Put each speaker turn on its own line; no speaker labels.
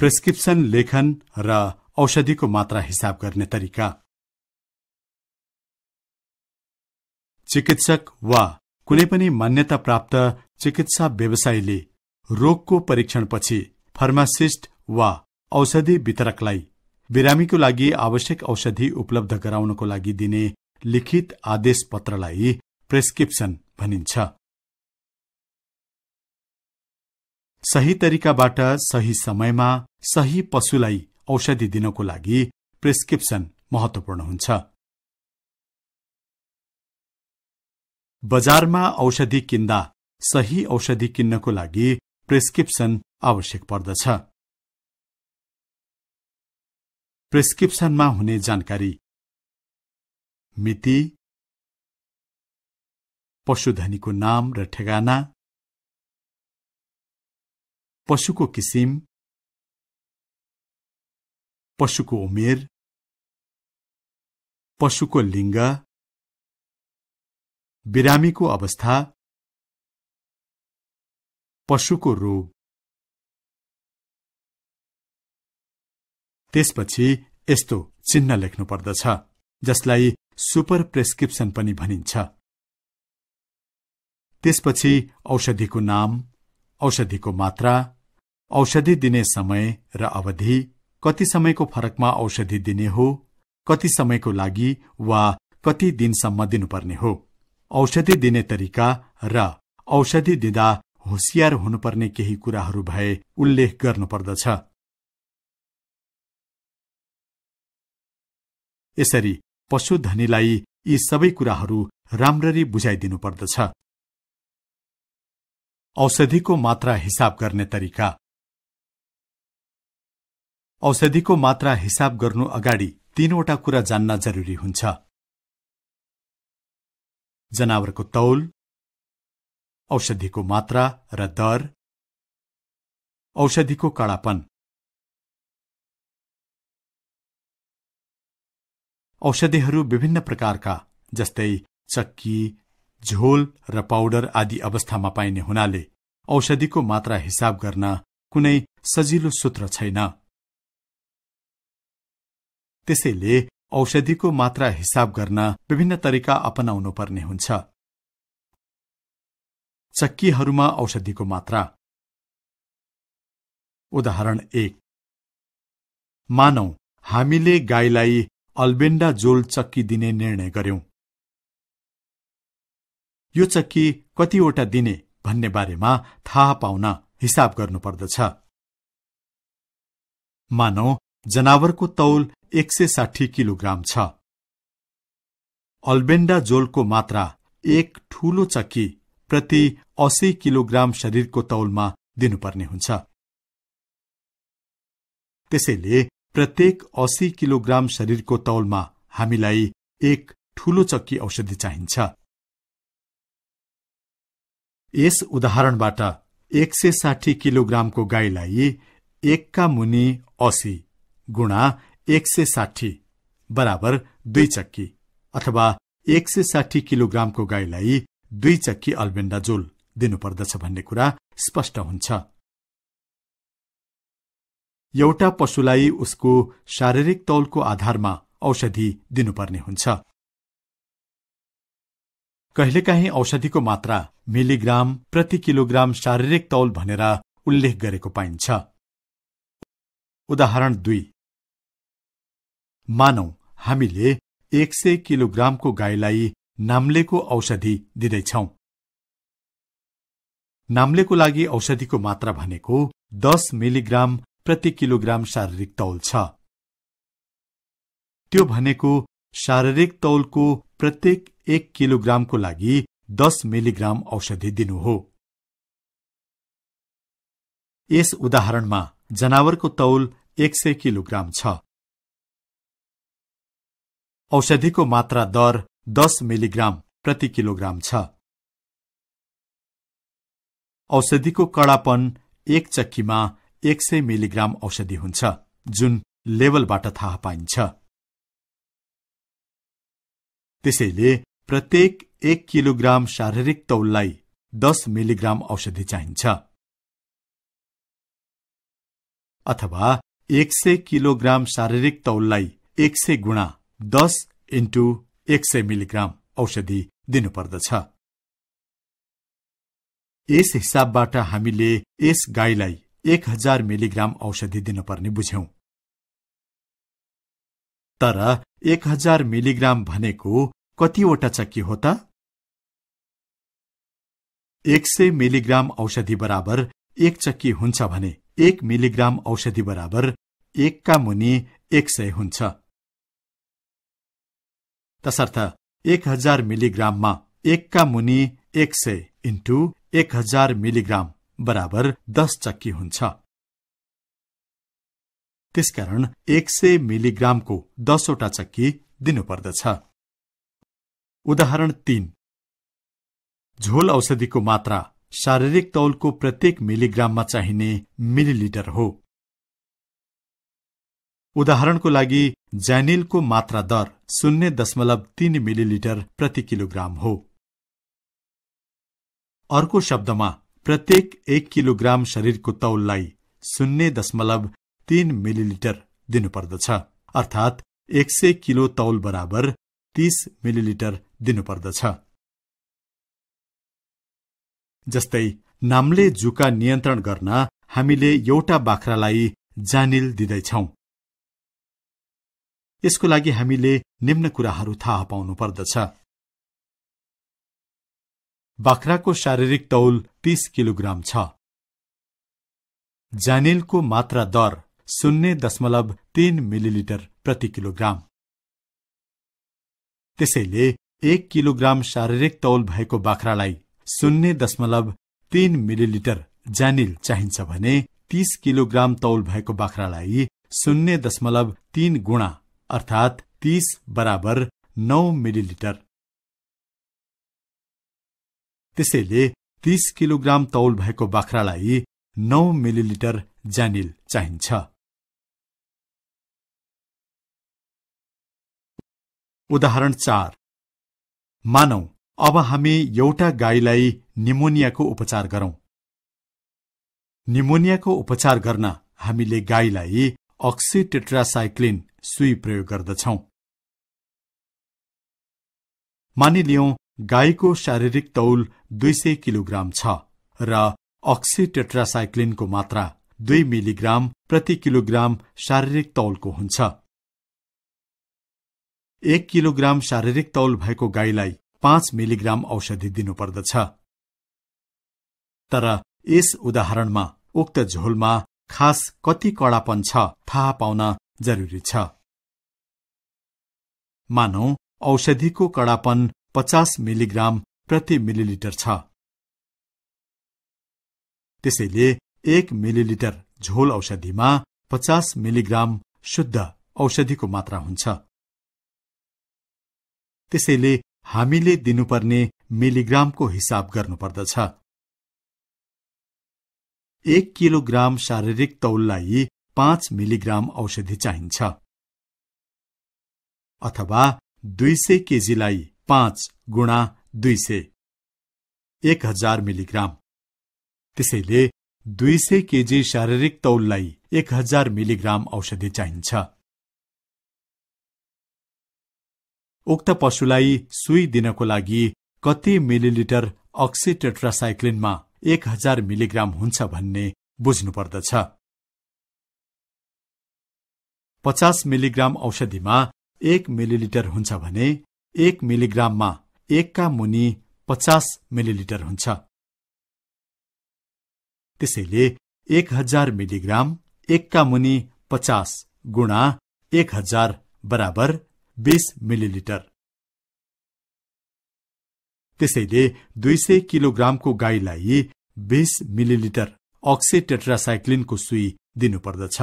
Prescription लेखन र औषधिको मात्रा हिसाब गर्ने तरिका। चिकित्सक वा कुनै पनि मान्यता प्राप्त चिकित्सा व्यवसायीले रोगको परीक्षणपछि फार्मासिस्ट वा औषधि वितरकलाई बिरामीको लागि आवश्यक औषधि उपलब्ध गराउनको लागि दिने लिखित आदेश पत्रलाई प्रेस्क्रिप्सन भनिन्छ। सही तरिकाबाट सही समयमा सही पशुलाई औषधि दिनको लागि प्रेस्क्रिप्सन महत्त्वपूर्ण हुन्छ। बजारमा औषधि किन्दा सही औषधि किन्नको लागि प्रेस्क्रिप्सन आवश्यक पर्दछ। प्रेस्क्रिप्सनमा हुने जानकारी: मिति, पशुधनीको नाम र ठेगाना, पशुको किसिम, पशुको उमेर, पशुको लिङ्ग, बिरामीको अवस्था, पशुको रोग। त्यसपछि यस्तो चिन्ह लेख्नु पर्दछ जसलाई सुपर प्रेस्क्रिप्सन पनि भनिन्छ। त्यसपछि औषधिको नाम, औषधिको मात्रा, औषधि दिने समय र अवधि, कति समयको फरकमा औषधि दिने हो, कति समयको लागि वा कति दिनसम्म दिनुपर्ने हो, औषधि दिने तरिका र औषधि दिँदा होशियार हुनुपर्ने केही कुराहरू भए उल्लेख गर्नुपर्दछ। यसरी पशुधनीलाई यी सबै कुराहरू राम्ररी बुझाइदिनु पर्दछ। औषधिको मात्रा हिसाब गर्ने तरिका। औषधिको मात्रा हिसाब गर्नु अगाडि 3 वटा कुरा जान्न जरुरी हुन्छ। जनावरको तौल, औषधिको मात्रा र दर, औषधिको कडापन। औषधिहरू विभिन्न प्रकारका जस्तै चक्की, झोल र पाउडर आदि अवस्थामा पाइने हुनाले औषधिको मात्रा हिसाब गर्न कुनै सजिलो सूत्र छैन। त्यसैले औषधिको मात्रा हिसाब गर्न विभिन्न तरिका अपनाउनु पर्ने हुन्छ। चक्कीहरूमा औषधिको मात्रा। उदाहरण 1। मानौ हामीले गाईलाई अल्बेन्डाजोल चक्की दिने निर्णय गर्यौं। यो चक्की कतिवटा दिने भन्ने बारेमा थाहा पाउन हिसाब गर्नुपर्दछ। मानौ जनावरको तौल 160 किलोग्राम छ। अल्बेन्डाजोलको मात्रा एक ठूलो चक्की प्रति 80 किलोग्राम शरीरको तौलमा दिनुपर्ने हुन्छ। त्यसैले प्रत्येक 80 किलोग्राम शरीरको तौलमा हामीलाई एक ठूलो चक्की औषधि चाहिन्छ। यस उदाहरणबाट 160 किलोग्रामको गाईलाई 1 का मुनि 80 गुणा 160 बराबर 2 चक्की अथवा 160 किलोग्रामको गाईलाई 2 चक्की अल्बेन्डाजोल दिनुपर्दछ भन्ने कुरा स्पष्ट हुन्छ। एउटा पशुलाई उसको शारीरिक तौलको आधारमा औषधि दिनुपर्ने हुन्छ। कहिलेकाहीँ औषधिको मात्रा मिलिग्राम प्रति किलोग्राम शारीरिक तौल भनेर उल्लेख गरेको पाइन्छ। उदाहरण 2। मानौ हामीले 100 किलोग्रामको गाईलाई नाम्लेको औषधि दिँदैछौं। नाम्लेको लागि औषधिको मात्रा भनेको 10 मिलिग्राम प्रति किलोग्राम शारीरिक तौल छ। त्यो भनेको शारीरिक तौलको प्रत्येक 1 किलोग्रामको लागि 10 मिलिग्राम औषधि दिनु हो। यस उदाहरणमा जनावरको तौल 100 किलोग्राम छ। औषधिको मात्रा दर 10 मिलिग्राम प्रति किलोग्राम छ। औषधिको कडापन 1 चक्कीमा 100 मिलिग्राम औषधि हुन्छ, जुन लेभलबाट थाहा पाइन्छ। त्यसैले प्रत्येक 1 किलोग्राम शारीरिक तौललाई 10 मिलिग्राम औषधि चाहिन्छ। अथवा 100 किलोग्राम शारीरिक तौललाई 100 गुणा 10 इन्टु 100 मिलिग्राम औषधि दिनुपर्दछ। यस हिसाबबाट हामीले यस गाईलाई 1000 मिलिग्राम औषधि दिनुपर्ने बुझ्यौं। तर 1000 मिलिग्राम भनेको कतिवटा चक्की हो त? 100 मिलिग्राम औषधि बराबर 1 चक्की हुन्छ भने 1 मिलिग्राम औषधि बराबर 1 का मुनि 100 हुन्छ। तसर्थ 1000 मिलिग्राममा 1 का मुनि 100 इन्टु 1000 मिलिग्राम बराबर 10 चक्की हुन्छ। त्यसकारण 100 मिलिग्रामको 10 वटा चक्की दिनुपर्दछ। उदाहरण 3। झोल औषधिको मात्रा शारीरिक तौलको प्रत्येक मिलिग्राममा चाहिने मिलिलिटर हो। उदाहरणको लागि ज्यानिलको मात्रा दर 0.3 मिलिलिटर प्रति किलोग्राम हो। अर्को शब्दमा प्रत्येक 1 किलोग्राम शरीरको तौललाई 0.3 मिलिलिटर दिनुपर्दछ, अर्थात 100 किलो तौल बराबर 30 मिलिलिटर दिनुपर्दछ। जस्तै नामले जुका नियन्त्रण गर्न हामीले एउटा बाख्रालाई जानिल दिँदैछौं। यसको लागि हामीले निम्न कुराहरू थाहा पाउनु पर्दछ। बाख्राको शारीरिक तौल 30 किलोग्राम छ। जानिलको मात्रा दर 0.3 मिलिलिटर प्रति किलोग्राम। त्यसैले 1 किलोग्राम शारीरिक तौल भएको बाख्रालाई 0.3 मिलिलिटर जानिल चाहिन्छ भने 30 किलोग्राम तौल भएको बाख्रालाई 0.3 गुणा अर्थात 30 बराबर 9 मिलिलिटर। त्यसैले 30 किलोग्राम तौल भएको बाख्रालाई 9 मिलिलिटर जानिल चाहिन्छ। उदाहरण 4। मानौ अब हामी एउटा गाईलाई निमोनियाको उपचार गरौं। निमोनियाको उपचार गर्न हामीले गाईलाई अक्सीटेट्रासाइक्लिन सुई प्रयोग गर्दछौं। मानिलियौं गाईको शारीरिक तौल 200 किलोग्राम छ र अक्सीटेट्रासाइक्लिनको मात्रा 2 मिलिग्राम प्रति किलोग्राम शारीरिक तौलको हुन्छ। 1 किलोग्राम शारीरिक तौल भएको गाईलाई 5 मिलिग्राम औषधि दिनुपर्दछ। तर यस उदाहरणमा उक्त झोलमा खास कति कडापन छ थाहा पाउन जरुरी छ। मानौ औषधिको कडापन 50 मिलिग्राम प्रति मिलिलिटर छ। त्यसैले 1 मिलिलिटर झोल औषधिमा 50 मिलिग्राम शुद्ध औषधिको मात्रा हुन्छ। त्यसैले हामीले दिनुपर्ने मिलिग्रामको हिसाब गर्नुपर्दछ। 1 किलोग्राम शारीरिक तौललाई 5 मिलिग्राम औषधि चाहिन्छ, अथवा 200 केजीलाई 5 गुणा 200 1000 मिलिग्राम। त्यसैले 200 केजी शारीरिक तौललाई 1000 मिलिग्राम औषधि चाहिन्छ। उक्त पशुलाई सुई दिनको लागि कति मिलिलिटर अक्सीटेट्रासाइक्लिनमा 1000 मिलिग्राम हुन्छ भन्ने बुझ्नुपर्दछ। 50 मिलिग्राम औषधिमा 1 मिलिलिटर हुन्छ भने 1 मिलिग्राममा 1 का मुनि 50 मिलिलिटर हुन्छ। त्यसैले 1000 मिलिग्राम 1 का मुनि 50 गुणा 1000 बराबर 20 मिलिलिटर। त्यसैले 200 किलोग्रामको गाईलाई 20 मिलिलिटर अक्सीटेट्रासाइक्लिनको सुई दिनुपर्दछ।